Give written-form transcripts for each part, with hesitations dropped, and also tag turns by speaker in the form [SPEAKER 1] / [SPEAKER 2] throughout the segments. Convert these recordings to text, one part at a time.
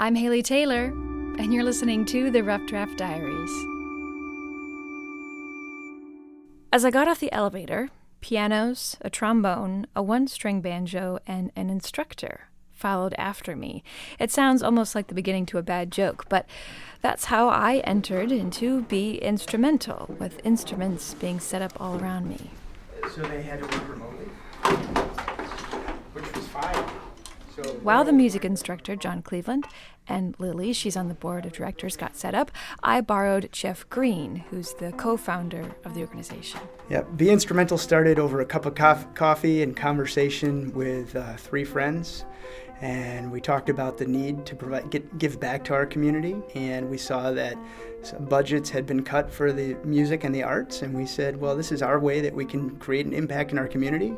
[SPEAKER 1] I'm Haley Taylor, and you're listening to the Rough Draft Diaries. As I got off the elevator, pianos, a trombone, a one-string banjo, and an instructor followed after me. It sounds almost like the beginning to a bad joke, but that's how I entered into BeInstrumental, with instruments being set up all around me.
[SPEAKER 2] So they had to work remotely, which was fine.
[SPEAKER 1] While the music instructor, John Cleveland, and Lily, she's on the board of directors, got set up, I borrowed Jeff Green, who's the co-founder of the organization.
[SPEAKER 2] Yep, BeInstrumental started over a cup of coffee and conversation with three friends. And we talked about the need to give back to our community. And we saw that some budgets had been cut for the music and the arts. And we said, well, this is our way that we can create an impact in our community.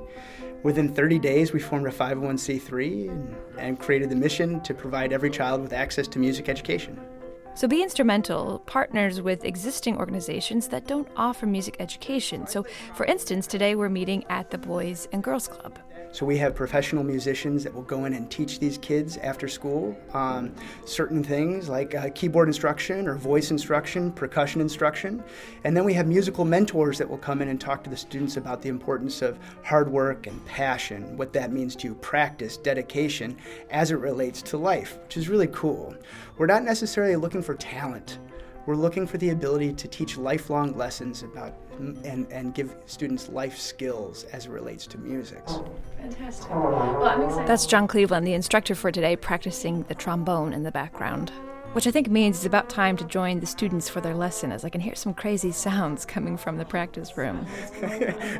[SPEAKER 2] Within 30 days, we formed a 501c3 and created the mission to provide every child with access to music education.
[SPEAKER 1] So BeInstrumental partners with existing organizations that don't offer music education. So, for instance, today we're meeting at the Boys and Girls Club.
[SPEAKER 2] So we have professional musicians that will go in and teach these kids after school certain things like keyboard instruction or voice instruction, percussion instruction. And then we have musical mentors that will come in and talk to the students about the importance of hard work and passion, what that means to practice, dedication, as it relates to life, which is really cool. We're not necessarily looking for talent. We're looking for the ability to teach lifelong lessons about and give students life skills as it relates to music.
[SPEAKER 1] Fantastic. Well, I'm excited. That's John Cleveland, the instructor for today, practicing the trombone in the background, which I think means it's about time to join the students for their lesson, as I can hear some crazy sounds coming from the practice room.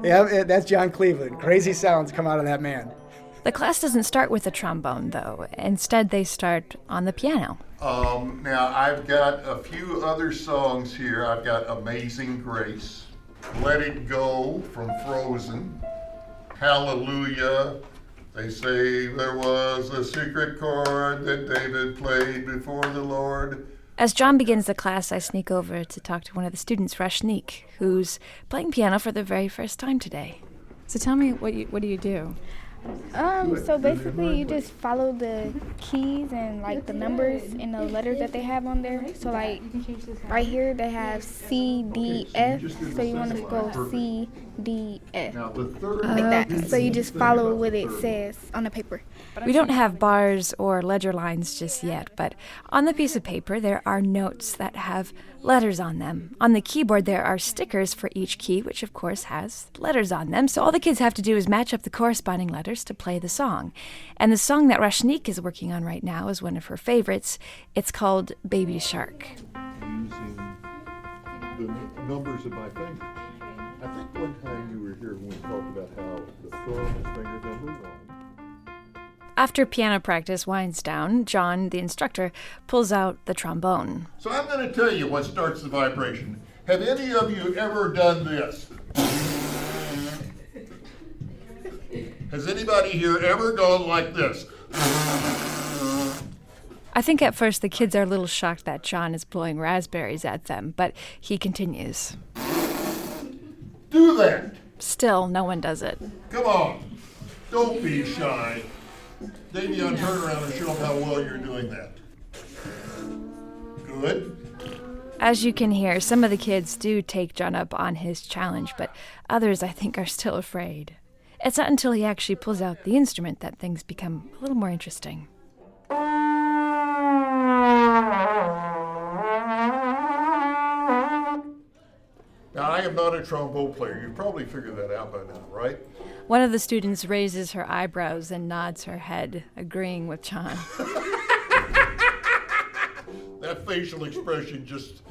[SPEAKER 2] Yeah, that's John Cleveland. Crazy sounds come out of that man.
[SPEAKER 1] The class doesn't start with the trombone, though. Instead, they start on the piano.
[SPEAKER 3] Now, I've got a few other songs here. I've got Amazing Grace, Let It Go from Frozen, Hallelujah. They say there was a secret chord that David played before the Lord.
[SPEAKER 1] As John begins the class, I sneak over to talk to one of the students, Rashnik, who's playing piano for the very first time today. So tell me, what do you do?
[SPEAKER 4] So basically you just follow the keys and like the numbers and the letters that they have on there. So like right here they have C, D, F. So you want to go C, D, F. Like that. So you just follow what it says on the paper.
[SPEAKER 1] We don't have bars or ledger lines just yet, but on the piece of paper there are notes that have letters on them. On the keyboard there are stickers for each key, which of course has letters on them. So all the kids have to do is match up the corresponding letters to play the song. And the song that Rashnik is working on right now is one of her favorites. It's called Baby Shark.
[SPEAKER 3] Using the numbers of my fingers. I think one time you were here when we talked about how the thumb is finger number one.
[SPEAKER 1] After piano practice winds down, John, the instructor, pulls out the trombone.
[SPEAKER 3] So I'm going to tell you what starts the vibration. Have any of you ever done this? Has anybody here ever gone like this?
[SPEAKER 1] I think at first the kids are a little shocked that John is blowing raspberries at them, but he continues.
[SPEAKER 3] Do that.
[SPEAKER 1] Still, no one does it.
[SPEAKER 3] Come on. Don't be shy. Davion, turn around and show them how well you're doing that. Good.
[SPEAKER 1] As you can hear, some of the kids do take John up on his challenge, but others, I think, are still afraid. It's not until he actually pulls out the instrument that things become a little more interesting.
[SPEAKER 3] Now, I am not a trombone player. You probably figured that out by now, right?
[SPEAKER 1] One of the students raises her eyebrows and nods her head, agreeing with John.
[SPEAKER 3] That facial expression just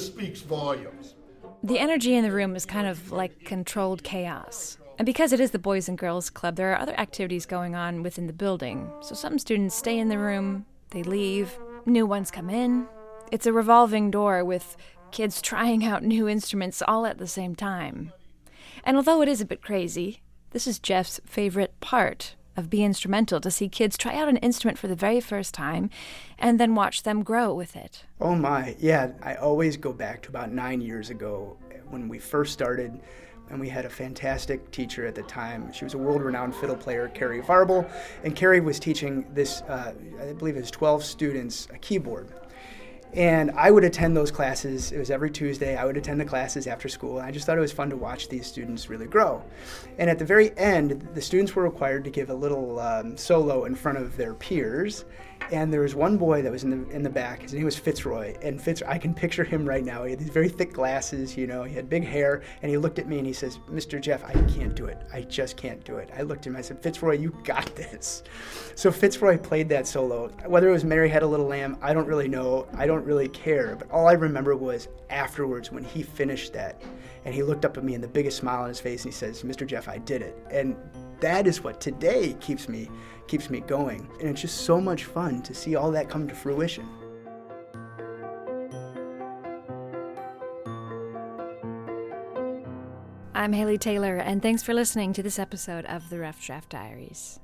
[SPEAKER 3] speaks volumes.
[SPEAKER 1] The energy in the room is kind of like controlled chaos. And because it is the Boys and Girls Club, there are other activities going on within the building. So some students stay in the room, they leave, new ones come in. It's a revolving door with kids trying out new instruments all at the same time. And although it is a bit crazy, this is Jeff's favorite part of BeInstrumental, to see kids try out an instrument for the very first time and then watch them grow with it.
[SPEAKER 2] Oh my, yeah, I always go back to about 9 years ago when we first started And we had a fantastic teacher at the time. She was a world-renowned fiddle player, Carrie Varble, and Carrie was teaching this, I believe it was 12 students, a keyboard. And I would attend those classes. It was every Tuesday. I would attend the classes after school. And I just thought it was fun to watch these students really grow. And at the very end, the students were required to give a little solo in front of their peers. And there was one boy that was in the back. His name was Fitzroy. And I can picture him right now. He had these very thick glasses, you know. He had big hair. And he looked at me and he says, "Mr. Jeff, I can't do it. I just can't do it." I looked at him. I said, "Fitzroy, you got this." So Fitzroy played that solo. Whether it was Mary Had a Little Lamb, I don't really know. I don't really care. But all I remember was afterwards when he finished that. And he looked up at me and the biggest smile on his face and he says, "Mr. Jeff, I did it." And that is what today keeps me going. And it's just so much fun to see all that come to fruition.
[SPEAKER 1] I'm Haley Taylor, and thanks for listening to this episode of the Rough Draft Diaries.